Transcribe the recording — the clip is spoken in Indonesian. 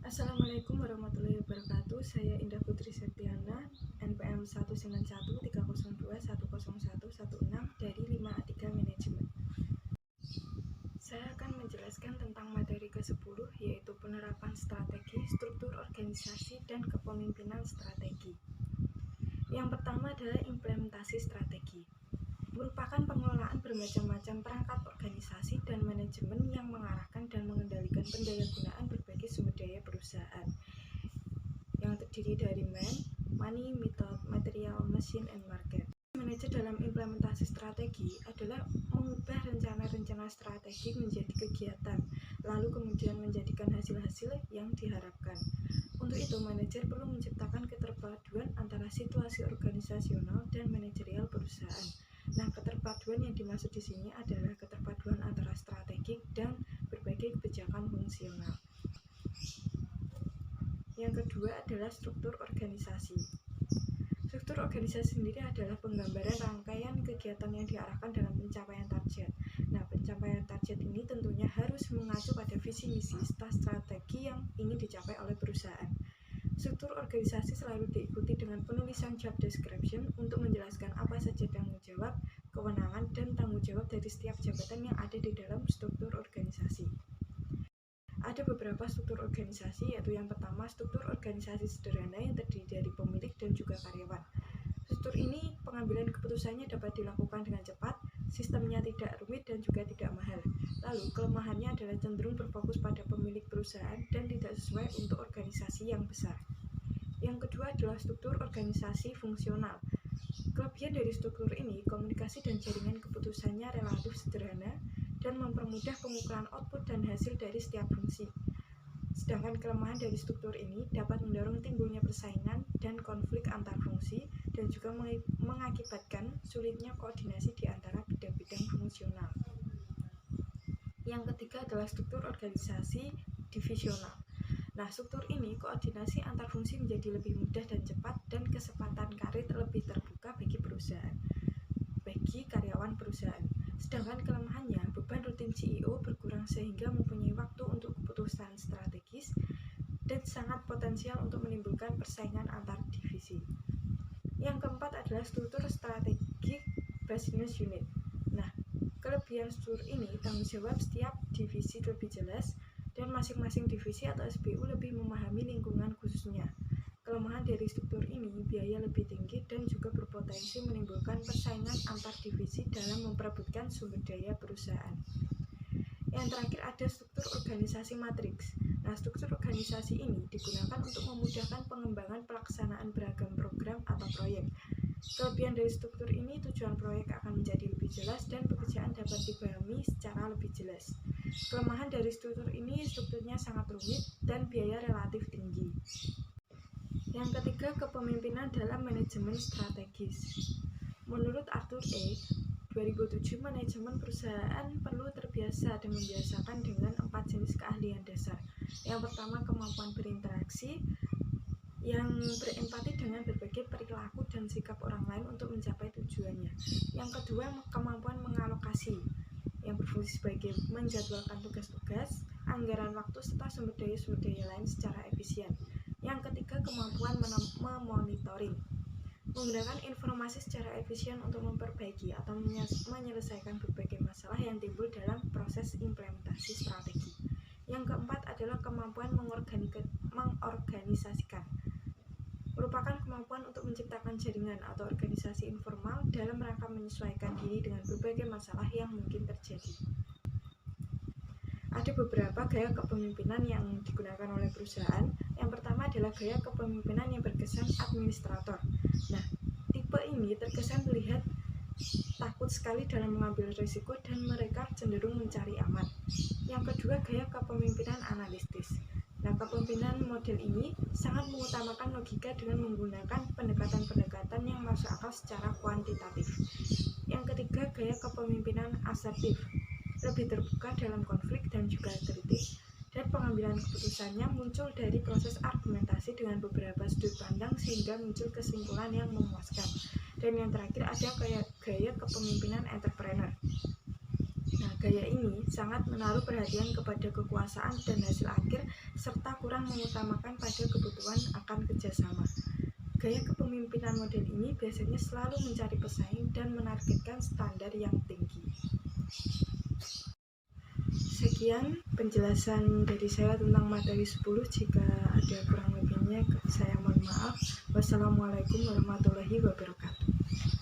Assalamualaikum warahmatullahi wabarakatuh. Saya Indah Putri Septiana, NPM 19130210116 dari 5A3 Manajemen. Saya akan menjelaskan tentang materi ke-10, yaitu penerapan strategi, struktur organisasi, dan kepemimpinan strategi. Yang pertama adalah implementasi strategi. Merupakan pengelolaan bermacam-macam perangkat organisasi dan manajemen yang mengarahkan dan mengendalikan pendayagunaan berbagai sumber daya perusahaan yang terdiri dari money, method, material, machine, and market. Manajer dalam implementasi strategi adalah mengubah rencana-rencana strategi menjadi kegiatan, lalu kemudian menjadikan hasil-hasil yang diharapkan. Untuk itu, manajer perlu menciptakan keterpaduan antara situasi organisasional dan manajerial perusahaan. Nah, keterpaduan yang dimaksud di sini adalah keterpaduan antara strategik dan berbagai kebijakan fungsional. Yang kedua adalah struktur organisasi. Struktur organisasi sendiri adalah penggambaran rangkaian kegiatan yang diarahkan dalam pencapaian target. Nah, pencapaian target ini tentunya harus mengacu pada visi misi serta strategi yang ingin dicapai oleh perusahaan. Struktur organisasi selalu diikuti dengan penulisan job description untuk menjelaskan apa saja tanggung jawab, kewenangan, dan tanggung jawab dari setiap jabatan yang ada di dalam struktur organisasi. Ada beberapa struktur organisasi, yaitu yang pertama struktur organisasi sederhana yang terdiri dari pemilik dan juga karyawan. Struktur ini pengambilan keputusannya dapat dilakukan dengan cepat, sistemnya tidak rumit dan juga tidak mahal. Lalu kelemahannya adalah cenderung berfokus pada pemilik perusahaan dan tidak sesuai untuk organisasi yang besar. Yang kedua adalah struktur organisasi fungsional. Kelebihan dari struktur ini, komunikasi dan jaringan keputusannya relatif sederhana dan mempermudah pengukuran output dan hasil dari setiap fungsi. Sedangkan kelemahan dari struktur ini dapat mendorong timbulnya persaingan dan konflik antar fungsi dan juga mengakibatkan sulitnya koordinasi di antara bidang-bidang fungsional. Yang ketiga adalah struktur organisasi divisional. Nah, struktur ini koordinasi antar fungsi menjadi lebih mudah dan cepat dan kesempatan karir lebih terbuka bagi karyawan perusahaan. Sedangkan kelemahannya, beban rutin CEO berkurang sehingga mempunyai waktu untuk keputusan strategis dan sangat potensial untuk menimbulkan persaingan antar divisi. Yang keempat adalah struktur strategic business unit. Nah, kelebihan struktur ini tanggung jawab setiap divisi lebih jelas dan masing-masing divisi atau SBU lebih memahami lingkungan khususnya. Kelemahan dari struktur ini biaya lebih tinggi dan juga berpotensi menimbulkan persaingan antar divisi dalam memperebutkan sumber daya perusahaan. Yang terakhir ada struktur organisasi matriks. Nah, struktur organisasi ini digunakan untuk memudahkan pengembangan pelaksanaan beragam program atau proyek. Kelebihan dari struktur ini, tujuan proyek akan menjadi lebih jelas dan pekerjaan dapat dipahami secara lebih jelas. Kelemahan dari struktur ini, strukturnya sangat rumit dan biaya relatif tinggi. Yang ketiga, kepemimpinan dalam manajemen strategis. Menurut Arthur A. 2007, manajemen perusahaan perlu terbiasa dan membiasakan dengan 4 jenis keahlian dasar. Yang pertama, kemampuan berinteraksi yang berempati dengan berbagai perilaku dan sikap orang lain untuk mencapai tujuannya. Yang kedua, kemampuan mengalokasi yang berfungsi sebagai menjadwalkan tugas-tugas, anggaran waktu, serta sumber daya lain secara efisien. Yang ketiga, kemampuan memonitoring, menggunakan informasi secara efisien untuk memperbaiki atau menyelesaikan berbagai masalah yang timbul dalam proses implementasi strategi. Yang keempat adalah kemampuan mengorganisasikan, merupakan kemampuan untuk menciptakan jaringan atau organisasi informal dalam rangka menyesuaikan diri dengan berbagai masalah yang mungkin terjadi. Ada beberapa gaya kepemimpinan yang digunakan oleh perusahaan. Yang pertama adalah gaya kepemimpinan yang berkesan administrator. Nah, tipe ini terkesan melihat takut sekali dalam mengambil risiko dan mereka cenderung mencari aman. Yang kedua, gaya kepemimpinan analitis. Nah, kepemimpinan model ini sangat mengutamakan logika dengan menggunakan pendekatan-pendekatan yang masuk akal secara kuantitatif. Yang ketiga, gaya kepemimpinan asertif, lebih terbuka dalam konflik dan juga kritik, dan pengambilan keputusannya muncul dari proses argumentasi dengan beberapa sudut pandang sehingga muncul kesimpulan yang memuaskan. Dan yang terakhir ada gaya kepemimpinan entrepreneur. Nah, gaya ini sangat menaruh perhatian kepada kekuasaan dan hasil akhir, serta kurang mengutamakan pada kebutuhan akan kerjasama. Gaya kepemimpinan model ini biasanya selalu mencari pesaing dan menargetkan standar yang tinggi. Sekian penjelasan dari saya tentang materi 10. Jika ada kurang lebihnya, saya mohon maaf. Wassalamualaikum warahmatullahi wabarakatuh.